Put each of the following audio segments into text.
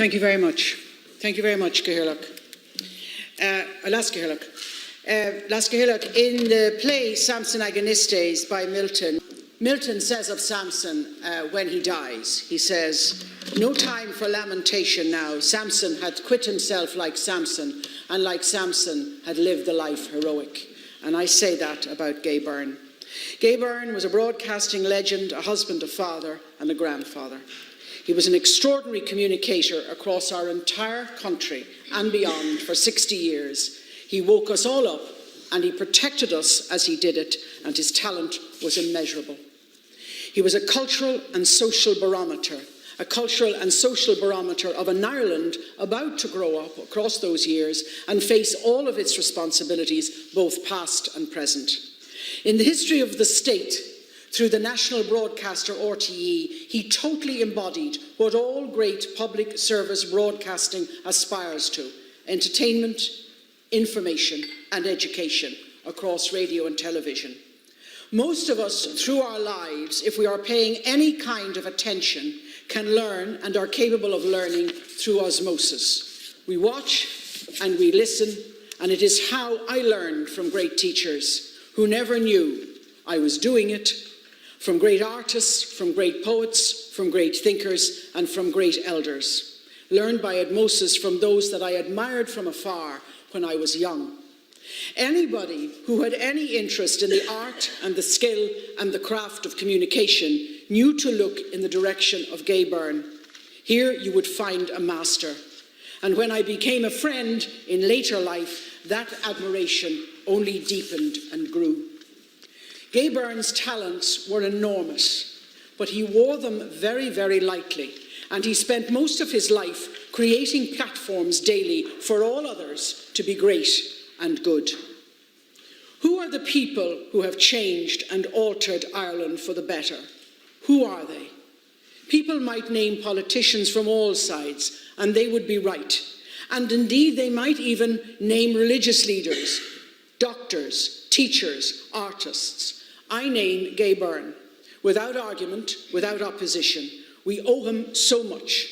Thank you very much. Thank you very much, Cahirlock. Las Cahirlock. In the play Samson Agonistes by Milton, Milton says of Samson when he dies, he says, "No time for lamentation now. Samson had quit himself like Samson, and like Samson had lived the life heroic." And I say that about Gay Byrne. Gay Byrne was a broadcasting legend, a husband, a father, and a grandfather. He was an extraordinary communicator across our entire country and beyond for 60 years. He woke us all up and he protected us as he did it, and his talent was immeasurable. He was a cultural and social barometer of an Ireland about to grow up across those years and face all of its responsibilities, both past and present. In the history of the state, through the national broadcaster RTE, he totally embodied what all great public service broadcasting aspires to: entertainment, information, and education across radio and television. Most of us, through our lives, if we are paying any kind of attention, can learn and are capable of learning through osmosis. We watch and we listen, and it is how I learned from great teachers who never knew I was doing it, from great artists, from great poets, from great thinkers, and from great elders. Learned by osmosis from those that I admired from afar when I was young. Anybody who had any interest in the art and the skill and the craft of communication knew to look in the direction of Gay Byrne. Here you would find a master. And when I became a friend in later life, that admiration only deepened and grew. Gay Byrne's talents were enormous, but he wore them very, very lightly, and he spent most of his life creating platforms daily for all others to be great and good. Who are the people who have changed and altered Ireland for the better? Who are they? People might name politicians from all sides, and they would be right. And indeed, they might even name religious leaders, doctors, teachers, artists. I name Gay Byrne. Without argument, without opposition. We owe him so much.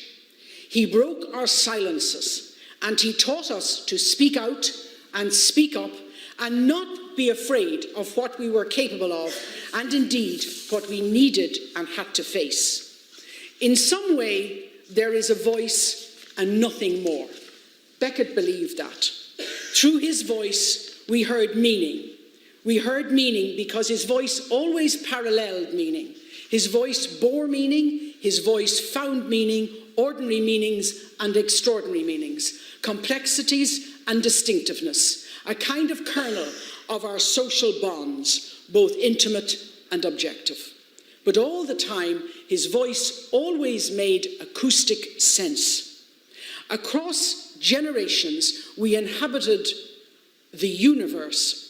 He broke our silences, and he taught us to speak out and speak up and not be afraid of what we were capable of, and indeed what we needed and had to face. In some way, there is a voice and nothing more. Beckett believed that. Through his voice, we heard meaning. We heard meaning because his voice always paralleled meaning. His voice bore meaning, his voice found meaning, ordinary meanings and extraordinary meanings, complexities and distinctiveness, a kind of kernel of our social bonds, both intimate and objective. But all the time, his voice always made acoustic sense. Across generations, we inhabited the universe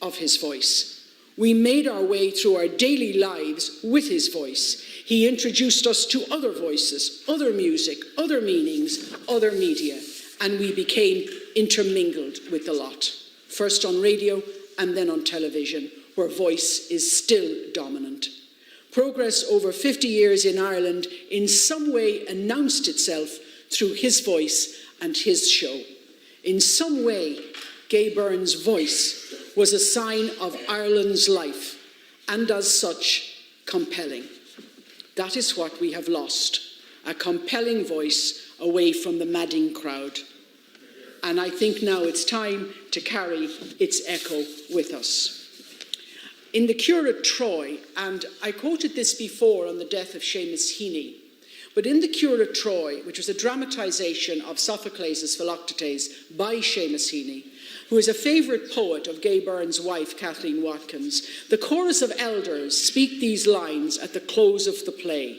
of his voice. We made our way through our daily lives with his voice. He introduced us to other voices, other music, other meanings, other media, and we became intermingled with the lot. First on radio and then on television, where voice is still dominant. Progress over 50 years in Ireland in some way announced itself through his voice and his show. In some way, Gay Byrne's voice was a sign of Ireland's life, and as such, compelling. That is what we have lost, a compelling voice away from the madding crowd. And I think now it's time to carry its echo with us. In the Curate Troy, and I quoted this before on the death of Seamus Heaney, but in the Curate Troy, which was a dramatisation of Sophocles' Philoctetes by Seamus Heaney, who is a favourite poet of Gay Byrne's wife, Kathleen Watkins, the chorus of elders speak these lines at the close of the play.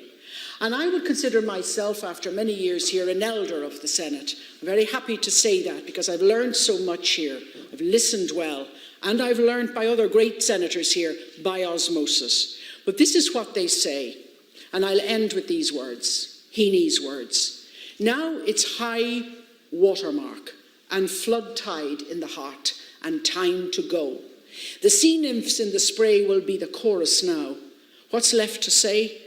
And I would consider myself, after many years here, an elder of the Senate. I'm very happy to say that because I've learned so much here. I've listened well, and I've learned by other great senators here by osmosis. But this is what they say, and I'll end with these words, Heaney's words. Now it's high watermark and flood tide in the heart, and time to go. The sea nymphs in the spray will be the chorus now. What's left to say?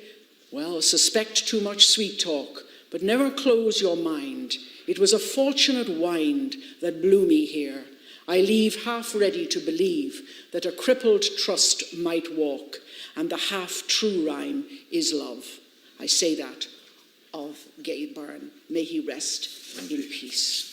Well, suspect too much sweet talk, but never close your mind. It was a fortunate wind that blew me here. I leave half ready to believe that a crippled trust might walk, and the half-true rhyme is love. I say that of Gay Byrne. May he rest in peace.